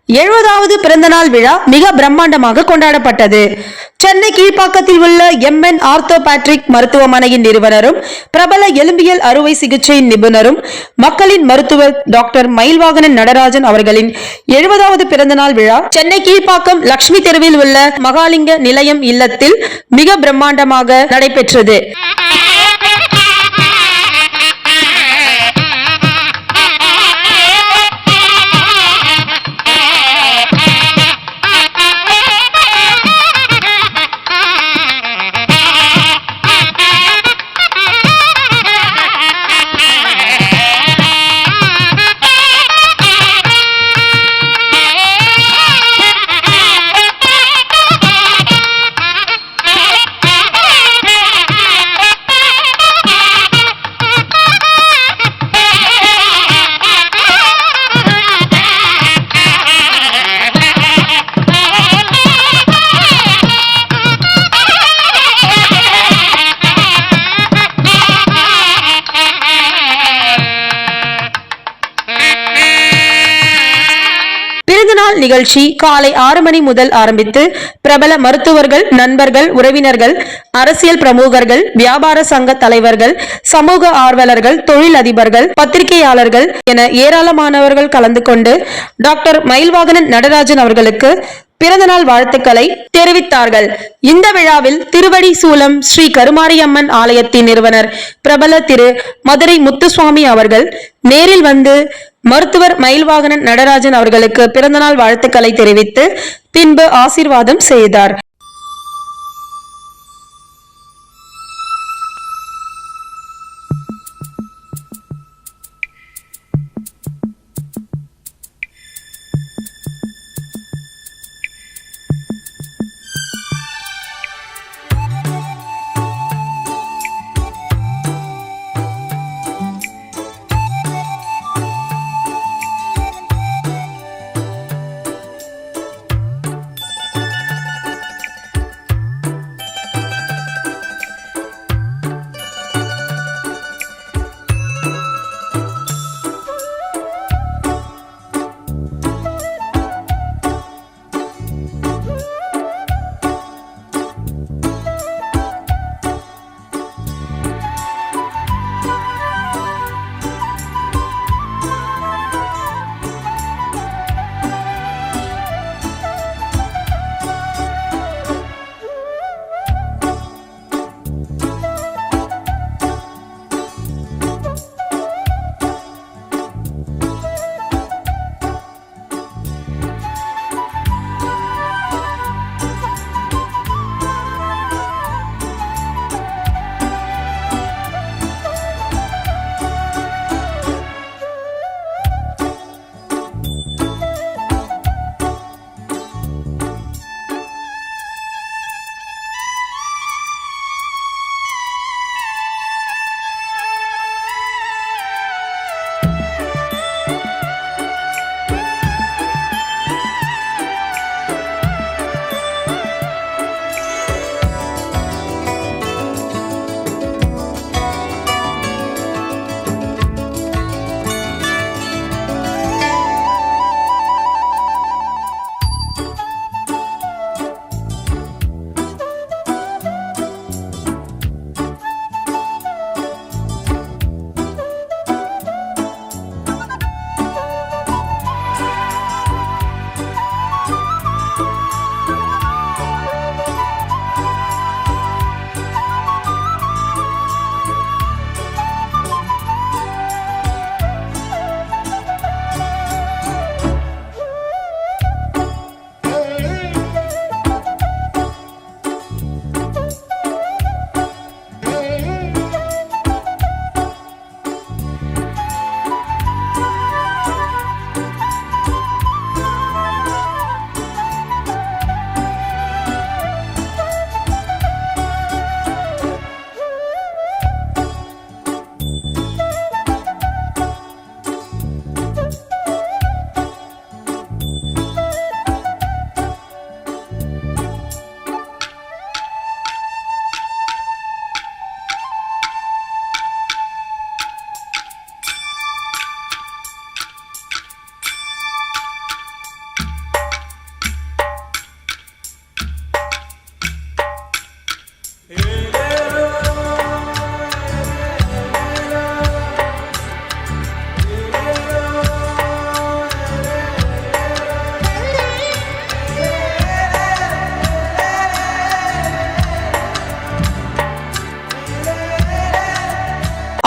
70வது பிறந்தநாள் விழா மிக பிரம்மாண்டமாக கொண்டாடப்பட்டது. சென்னை கீழ்ப்பாக்கத்தில் உள்ள MN ஆர்த்தோபேட்ரிக் மருத்துவமனையின் நிறுவனரும் பிரபல எலும்பியல் அறுவை சிகிச்சை நிபுணரும் மக்களின் மருத்துவர் டாக்டர் மயில்வாகனன் நடராஜன் அவர்களின் 70வது பிறந்தநாள் விழா சென்னை கீழ்ப்பாக்கம் லட்சுமி தெருவில் உள்ள மகாலிங்க நிலையம் இல்லத்தில் மிக பிரம்மாண்டமாக நடைபெற்றது. பிறந்தநாள் நிகழ்ச்சி காலை 6 மணி முதல் ஆரம்பித்து பிரபல மருத்துவர்கள், நண்பர்கள், உறவினர்கள், அரசியல் பிரமுகர்கள், வியாபார சங்க தலைவர்கள், சமூக ஆர்வலர்கள், தொழில் அதிபர்கள், பத்திரிகையாளர்கள் என ஏராளமானவர்கள் கலந்து கொண்டு டாக்டர் மயில்வாகனன் நடராஜன் அவர்களுக்கு பிறந்தநாள் வாழ்த்துக்களை தெரிவித்தார்கள். இந்த விழாவில் திருவடி சூலம் ஸ்ரீ கருமாரியம்மன் ஆலயத்தின் நிறுவனர் பிரபல திரு மதுரை முத்துசுவாமி அவர்கள் நேரில் வந்து மருத்துவர் மயில்வாகனன் நடராஜன் அவர்களுக்கு பிறந்தநாள் வாழ்த்துக்களை தெரிவித்து பின்பு ஆசீர்வாதம் செய்தார்.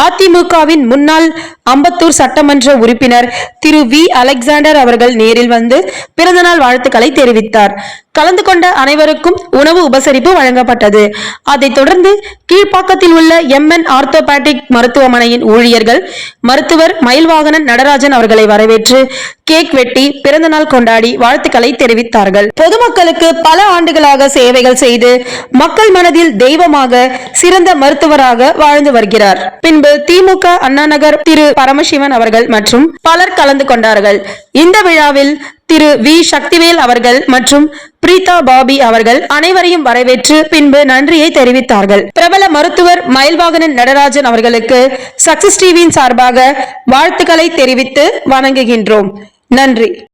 அதிமுகவின் முன்னாள் அம்பத்தூர் சட்டமன்ற உறுப்பினர் திரு வி அலெக்சாண்டர் அவர்கள் நேரில் வந்து பிறந்தநாள் வாழ்த்துக்களை தெரிவித்தார். கலந்து கொண்ட அனைவருக்கும் உணவு உபசரிப்பு வழங்கப்பட்டது. அதைத் தொடர்ந்து கீழ்ப்பாக்கத்தில் உள்ள MN ஆர்த்தோபேடிக் மருத்துவமனையின் ஊழியர்கள் மருத்துவர் மயில்வாகனன் நடராஜன் அவர்களை வரவேற்று கேக் வெட்டி பிறந்தநாள் கொண்டாடி வாழ்த்துக்களை தெரிவித்தார்கள். பொதுமக்களுக்கு பல ஆண்டுகளாக சேவைகள் செய்து மக்கள் மனதில் தெய்வமாக சிறந்த மருத்துவராக வாழ்ந்து வருகிறார். பின்பு திமுக அண்ணாநகர் திரு பரமசிவன் அவர்கள் மற்றும் பலர் கலந்து கொண்டார்கள். இந்த விழாவில் திரு வி சக்திவேல் அவர்கள் மற்றும் பிரீதா பாபி அவர்கள் அனைவரையும் வரவேற்று பின்பு நன்றியை தெரிவித்தார்கள். பிரபல மருத்துவர் மயில்வாகனன் நடராஜன் அவர்களுக்கு சக்சஸ் டிவியின் சார்பாக வாழ்த்துக்களை தெரிவித்து வணங்குகின்றோம். நன்றி.